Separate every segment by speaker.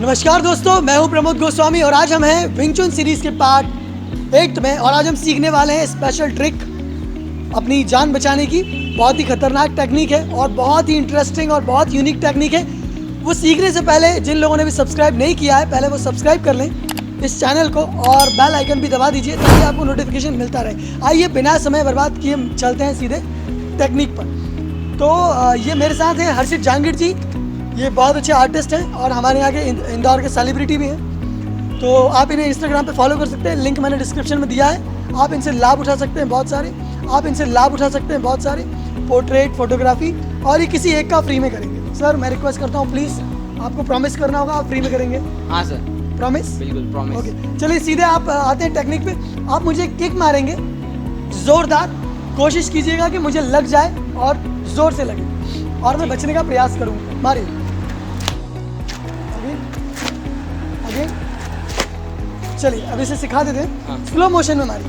Speaker 1: नमस्कार दोस्तों, मैं हूं प्रमोद गोस्वामी और आज हम हैं विंग चुन सीरीज़ के पार्ट 8 में। और आज हम सीखने वाले हैं स्पेशल ट्रिक अपनी जान बचाने की। बहुत ही खतरनाक टेक्निक है और बहुत ही इंटरेस्टिंग और बहुत यूनिक टेक्निक है। वो सीखने से पहले जिन लोगों ने भी सब्सक्राइब नहीं किया है, पहले वो सब्सक्राइब कर लें इस चैनल को और बेल आइकन भी दबा दीजिए ताकि आपको नोटिफिकेशन मिलता रहे। आइए बिना समय बर्बाद किए चलते हैं सीधे टेक्निक पर। तो ये मेरे साथ हैं हर्षित जहांगीर जी। ये बहुत अच्छे आर्टिस्ट हैं और हमारे यहाँ के इंदौर के सेलिब्रिटी भी हैं। तो आप इन्हें इंस्टाग्राम पे फॉलो कर सकते हैं, लिंक मैंने डिस्क्रिप्शन में दिया है। आप इनसे लाभ उठा सकते हैं बहुत सारे पोर्ट्रेट, फोटोग्राफी, और ये किसी एक का फ्री में करेंगे। सर मैं रिक्वेस्ट करता हूँ प्लीज़, आपको प्रॉमिस करना होगा आप फ्री में करेंगे।
Speaker 2: हाँ सर,
Speaker 1: प्रॉमिस?
Speaker 2: बिल्कुल प्रॉमिस।
Speaker 1: ओके चलिए सीधे आप आते हैं टेक्निक पे। आप मुझे किक मारेंगे ज़ोरदार, कोशिश कीजिएगा कि मुझे लग जाए और ज़ोर से लगे और मैं बचने का प्रयास करूँगा। मारिए अगेन। चलिए अब इसे सिखा देते हैं। स्लो मोशन में मारिए।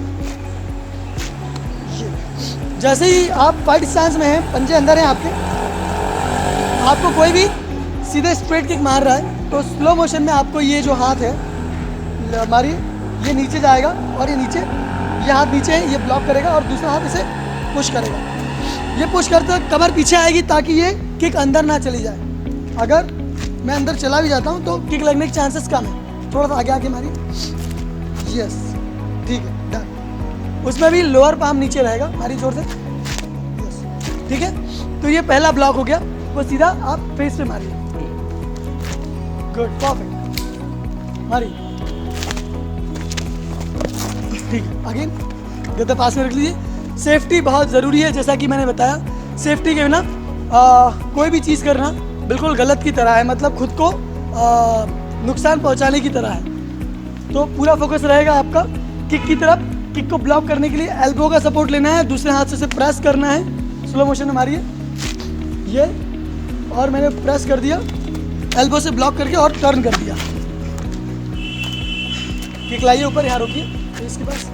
Speaker 1: जैसे ही आप फाइट स्टैंस में हैं, पंजे अंदर हैं आपके, आपको कोई भी सीधे स्ट्रेट किक मार रहा है तो स्लो मोशन में आपको ये जो हाथ है मारिए, ये नीचे जाएगा और ये नीचे, ये हाथ नीचे है, ये ब्लॉक करेगा और दूसरा हाथ इसे पुश करेगा। ये पुश करते वक्त कमर पीछे आएगी ताकि ये किक अंदर ना चली जाए। अगर मैं अंदर चला भी जाता हूँ तो किक लगने के चांसेस कम है। थोड़ा सा आगे आके मारिए। यस ठीक है, डन। उसमें भी लोअर पाम नीचे रहेगा, मारिए जोर से। यस ठीक है। तो ये पहला ब्लॉक हो गया, वो सीधा आप फेस पे मारिए। गुड, परफेक्ट, मारिए। ठीक है, अगेन गद्दा पास में रख लीजिए। सेफ्टी बहुत ज़रूरी है, जैसा कि मैंने बताया। सेफ्टी के बिना कोई भी चीज़ करना बिल्कुल गलत की तरह है, मतलब खुद को नुकसान पहुंचाने की तरह है। तो पूरा फोकस रहेगा आपका किक की तरफ। किक को ब्लॉक करने के लिए एल्बो का सपोर्ट लेना है, दूसरे हाथ से उसे प्रेस करना है। स्लो मोशन में मारिए ये, और मैंने प्रेस कर दिया, एल्बो से ब्लॉक करके और टर्न कर दिया। किक लाइए ऊपर, यहाँ रोकिए। इसके पास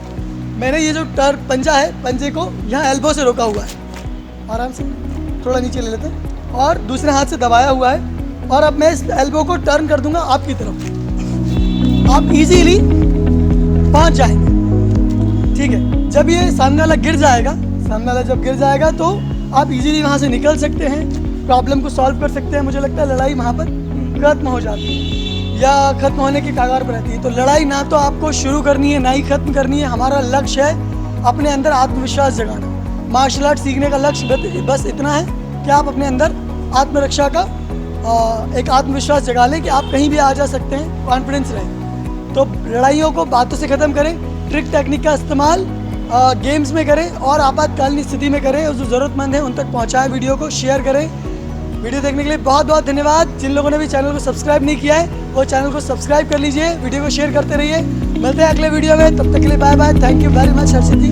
Speaker 1: मैंने ये जो पंजा है, पंजे को यहाँ एल्बो से रोका हुआ है। आराम से थोड़ा नीचे ले लेते हैं और दूसरे हाथ से दबाया हुआ है। और अब मैं इस एल्बो को टर्न कर दूंगा आपकी तरफ। आप इजीली पहुंच जाएंगे। ठीक है, जब ये सामने वाला गिर जाएगा, तो आप इजीली वहां से निकल सकते हैं, प्रॉब्लम को सॉल्व कर सकते हैं। मुझे लगता है लड़ाई वहां पर खत्म हो जाती है या खत्म होने की कगार पर रहती है। तो लड़ाई ना तो आपको शुरू करनी है ना ही खत्म करनी है। हमारा लक्ष्य है अपने अंदर आत्मविश्वास जगाना। मार्शल आर्ट सीखने का लक्ष्य बस इतना है कि आप अपने अंदर आत्मरक्षा का एक आत्मविश्वास जगा लें कि आप कहीं भी आ जा सकते हैं, कॉन्फिडेंस रहे। तो लड़ाइयों को बातों से ख़त्म करें, ट्रिक टेक्निक का इस्तेमाल गेम्स में करें और आपातकालीन स्थिति में करें। और जो ज़रूरतमंद है उन तक पहुँचाएं, वीडियो को शेयर करें। वीडियो देखने के लिए बहुत बहुत धन्यवाद। जिन लोगों ने भी चैनल को सब्सक्राइब नहीं किया है वो चैनल को सब्सक्राइब कर लीजिए, वीडियो को शेयर करते रहिए। मिलते हैं अगले वीडियो में, तब तक के लिए bye bye. Thank you very much Harshit ji.